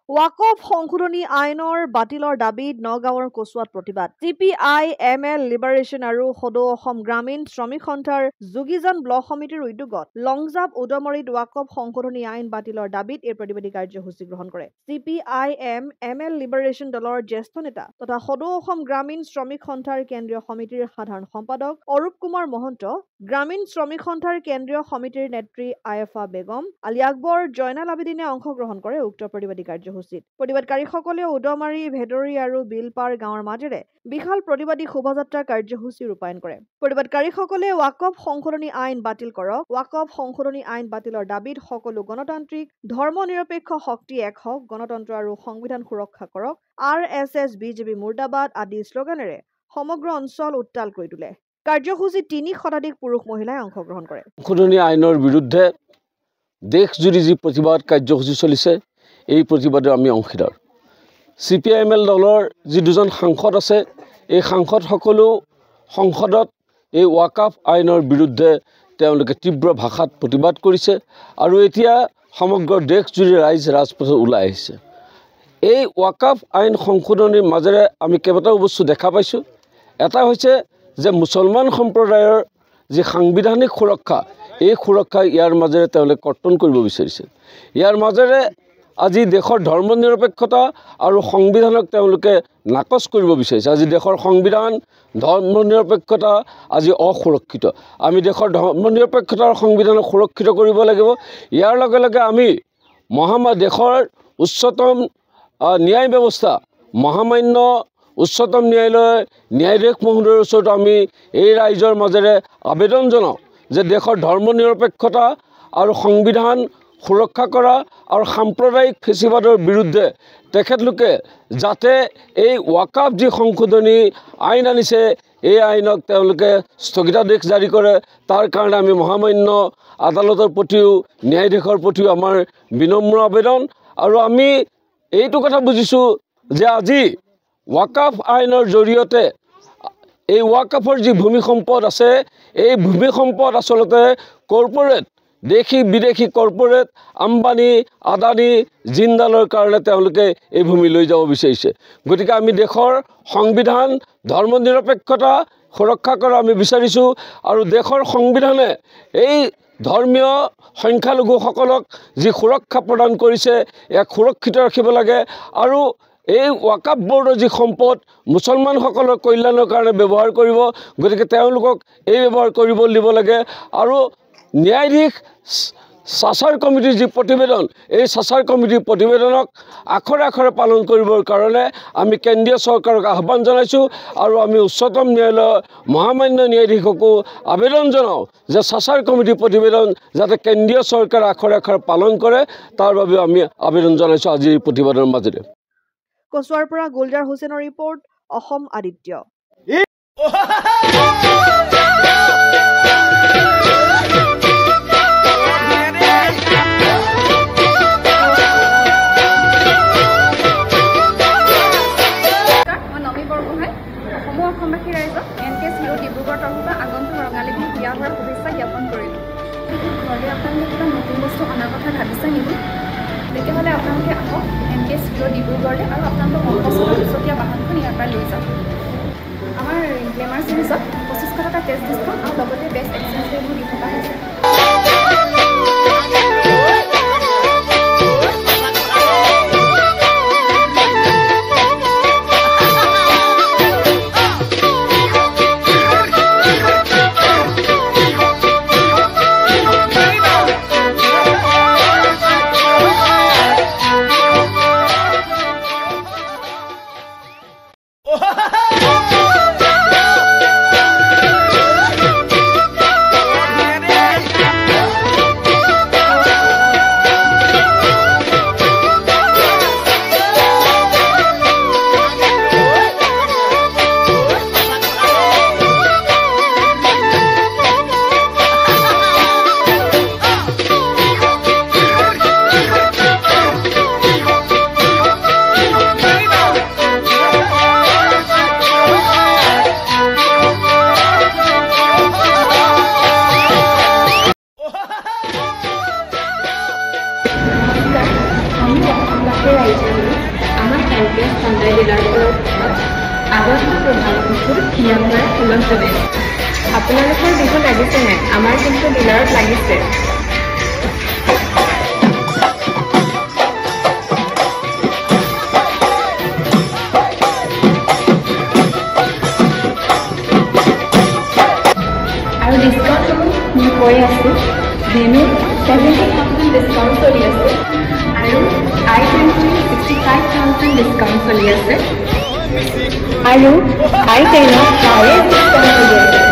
ওয়াকফ সংশোধনী আইনৰ বাতিলৰ দাবীত নগাঁৱৰ কচুৱাত প্ৰতিবাদ CPI-ML লিবাৰেশ্যন আৰু সদৌ অসম গ্ৰামীণ শ্ৰমিক সন্থাৰ যোগীজান ব্লক সমিতিৰ উদ্যোগত লংজাপ উদমৰিত ওয়াকফ সংশোধনী আইন বাতিলৰ দাবীত এই প্ৰতিবাদী কাৰ্যসূচী গ্ৰহণ কৰে CPI-ML লিবাৰেশ্যন দলৰ জ্যেষ্ঠ নেতা তথা সদৌ অসম গ্ৰামীণ শ্ৰমিক সন্থাৰ কেন্দ্ৰীয় সমিতিৰ সাধাৰণ সম্পাদক অৰূপ কুমাৰ মহন্ত গ্ৰামীণ শ্ৰমিক সন্থাৰ কেন্দ্ৰীয় সমিতিৰ নেত্ৰী আয়েফা বেগম আলী আকবৰ জয়নাল আবেদিনে অংশগ্ৰহণ কৰে উক্ত প্ৰতিবাদী কাৰ্যসূচীত প্ৰতিবাদকাৰীসকলে উদমাৰী ভেদৰী আৰু বিলপাৰ গাঁৱৰ মাজেৰে বিশাল প্ৰতিবাদী শোভাযাত্ৰা কাৰ্যসূচী ৰূপায়ণ কৰে প্ৰতিবাদকাৰীসকলে ওয়াকফ সংশোধনী আইন বাতিল কৰক ওয়াকফ সংশোধনী আইন বাতিলৰ দাবীত সকলো গণতান্ত্ৰিক ধৰ্মনিৰপেক্ষ শক্তি এক হওক গণতন্ত্ৰ আৰু সংবিধান সুৰক্ষা কৰক RSS BJP মুৰ্দাবাদ আদি শ্লোগানেৰে সমগ্ৰ অঞ্চল উত্তাল কৰি তোলে কাৰ্যসূচীত ৩০ শতাধিক পুৰুষ মহিলাই অংশগ্ৰহণ কৰে সংশোধনী আইনৰ বিৰুদ্ধে দেশজুৰি যি প্ৰতিবাদ কাৰ্যসূচী চলিছে এই প্ৰতিবাদে আমি অংশীদাৰ CPI-ML দলৰ যি দুজন সাংসদ আছে এই সাংসদ সকলো সংসদত এই ওয়াকফ আইনৰ বিৰুদ্ধে তেওঁলোকে তীব্ৰ ভাষাত প্ৰতিবাদ কৰিছে আৰু এতিয়া সমগ্ৰ দেশজুৰি ৰাইজ ৰাজপথত ওলাই আহিছে এই ওয়াকফ আইন সংশোধনীৰ মাজেৰে আমি কেইবাটাও বস্তু দেখা পাইছোঁ এটা হৈছে যে মুছলমান সম্প্ৰদায়ৰ যি সাংবিধানিক সুৰক্ষা এই সুৰক্ষা ইয়াৰ মাজেৰে তেওঁলোকে কৰ্তন কৰিব বিচাৰিছে ইয়াৰ মাজেৰে আজি দেশৰ ধৰ্মনিৰপেক্ষতা আৰু সংবিধানক তেওঁলোকে নাকচ কৰিব বিচাৰিছে আজি দেশৰ সংবিধান ধৰ্মনিৰপেক্ষতা আজি অসুৰক্ষিত আমি দেশৰ ধৰ্মনিৰপেক্ষতা আৰু সংবিধানক সুৰক্ষিত কৰিব লাগিব ইয়াৰ লগে লগে আমি দেশৰ উচ্চতম ন্যায় ব্যৱস্থা মহামান্য উচ্চতম ন্যায়ালয় ন্যায়াধীশ মহোদয়ৰ ওচৰত আমি এই ৰাইজৰ মাজেৰে আবেদন জনাওঁ যে দেশৰ ধৰ্মনিৰপেক্ষতা আৰু সংবিধান সুৰক্ষা কৰা আৰু সাম্প্ৰদায়িক ফেচিবাদৰ বিৰুদ্ধে তেখেতলোকে যাতে এই ওয়াকফ যি সংশোধনী আইন আনিছে এই আইনক তেওঁলোকে স্থগিতাদেশ জাৰি কৰে তাৰ কাৰণে আমি মহামান্য আদালতৰ প্ৰতিও ন্যায়াধীশৰ প্ৰতিও আমাৰ বিনম্ৰ আবেদন আৰু আমি এইটো কথা বুজিছোঁ যে আজি ওয়াকফ আইনৰ জৰিয়তে এই ওয়াকফৰ যি ভূমি সম্পদ আছে এই ভূমি সম্পদ আচলতে কৰ্পোৰেট দেশী বিদেশী কৰ্পোৰেট আম্বানী আদানী জিন্দালৰ কাৰণে তেওঁলোকে এই ভূমি লৈ যাব বিচাৰিছে গতিকে আমি দেশৰ সংবিধান ধৰ্মনিৰপেক্ষতা সুৰক্ষা কৰা আমি বিচাৰিছোঁ আৰু দেশৰ সংবিধানে এই ধৰ্মীয় সংখ্যালঘুসকলক যি সুৰক্ষা প্ৰদান কৰিছে ইয়াক সুৰক্ষিত ৰাখিব লাগে আৰু এই ওয়াকফ বোৰ্ডৰ যি সম্পদ মুছলমানসকলৰ কল্যাণৰ কাৰণে ব্যৱহাৰ কৰিব গতিকে তেওঁলোকক এই ব্যৱহাৰ কৰিব দিব লাগে আৰু ন্যায়াধীশ সাচাৰ কমিটিৰ যি প্ৰতিবেদন এই সাচাৰ কমিটিৰ প্ৰতিবেদনক আখৰে আখৰে পালন কৰিবৰ কাৰণে আমি কেন্দ্ৰীয় চৰকাৰক আহ্বান জনাইছোঁ আৰু আমি উচ্চতম ন্যায়ালয়ৰ মহামান্য ন্যায়াধীশকো আবেদন জনাওঁ যে সাচাৰ কমিটিৰ প্ৰতিবেদন যাতে কেন্দ্ৰীয় চৰকাৰে আখৰে আখৰে পালন কৰে তাৰ বাবে আমি আবেদন জনাইছোঁ আজিৰ প্ৰতিবাদৰ মাজেৰে কচুৱাৰ পৰা গুলজাৰ হুছেইনৰ ৰিপৰ্ট অসম আদিত্য অসমবাসী ৰাইজক NKS হিৰো ডিব্ৰুগড় তৰফৰ আগন্তুক ৰঙালী বিহু বিয়া হোৱাৰ শুভেচ্ছা জ্ঞাপন কৰিলোঁ ঘৰলৈ আপোনালোকে কিবা নতুন বস্তু অনাৰ কথা ভাবিছে নেকি তেতিয়াহ'লে আপোনালোকে আহক NKS হিৰো ডিব্ৰুগড়লৈ আৰু আপোনালোকৰ মনপচন্দৰ দুচকীয়া বাহনখন ইয়াৰ পৰা লৈ যাওক আমাৰ গ্লেমাৰ চিৰিজত 2500 টকা কেছ ডিছকাউণ্ট আৰু লগতে বেষ্ট এক্সচেঞ্জ ৰেটবোৰ দি থকা হৈছে Hyundai ডিলাৰবোৰত আগন্তুক প্ৰধানমন্ত্ৰী ইয়াৰ সুলভ জনাইছে আপোনালোকৰ বিহু লাগিছেনে আমাৰ কিন্তু ডিলাৰত লাগিছে আৰু ডিছকাউণ্টসমূহ মই কৈ আছোঁ ভেনু 70,000 ডিছকাউণ্ট চলি আছে আৰু I-20 65,000 ডিছকাউণ্ট চলি আছে আৰু I-10 হাইয়েষ্ট ডিছকাউণ্ট চলি আছে